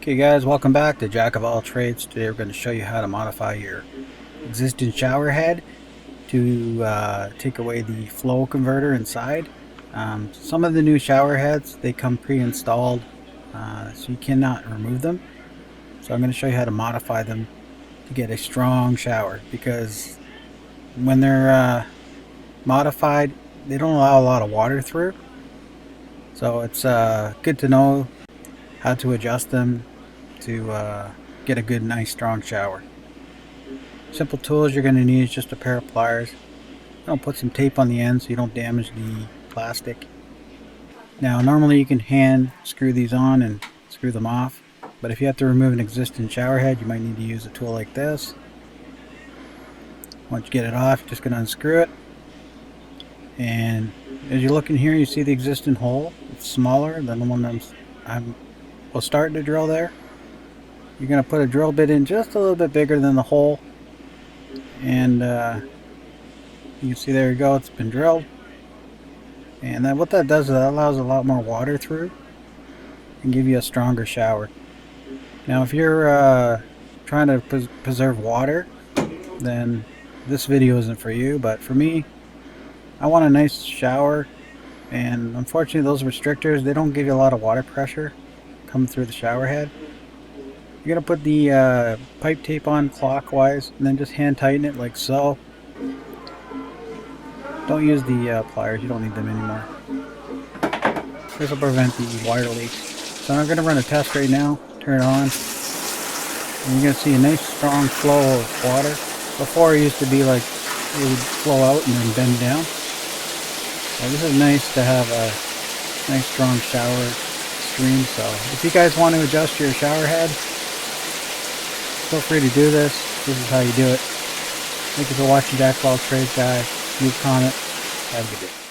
Okay guys, welcome back to Jack of All Trades. Today we're going to show you how to modify your existing shower head to take away the flow converter inside. Some of the new shower heads, they come pre-installed, so you cannot remove them. So I'm going to show you how to modify them to get a strong shower, because when they're modified, they don't allow a lot of water through. So it's good to know how to adjust them to get a good, nice, strong shower. Simple tools you're going to need is just a pair of pliers. I'll put some tape on the end so you don't damage the plastic. Now normally you can hand screw these on and screw them off, but if you have to remove an existing shower head, you might need to use a tool like this. Once you get it off, you're just going to unscrew it, and as you look in here, you see the existing hole. It's smaller than the one that I'm starting to drill there. You're going to put a drill bit in just a little bit bigger than the hole, and you can see, there you go, it's been drilled. And then what that does is that allows a lot more water through and give you a stronger shower. Now if you're trying to preserve water, then this video isn't for you, but for me, I want a nice shower, and unfortunately those restrictors, they don't give you a lot of water pressure coming through the shower head. You're going to put the pipe tape on clockwise and then just hand tighten it like so. Don't use the pliers, you don't need them anymore. This will prevent the wire leaks. So I'm going to run a test right now, turn it on, and you're going to see a nice strong flow of water. Before it used to be like it would flow out and then bend down. So this is nice to have a nice strong shower stream. So if you guys want to adjust your shower head, feel free to do this. This is how you do it. Thank you for watching Jack of All Trades, guys. Leave a comment. Have a good day.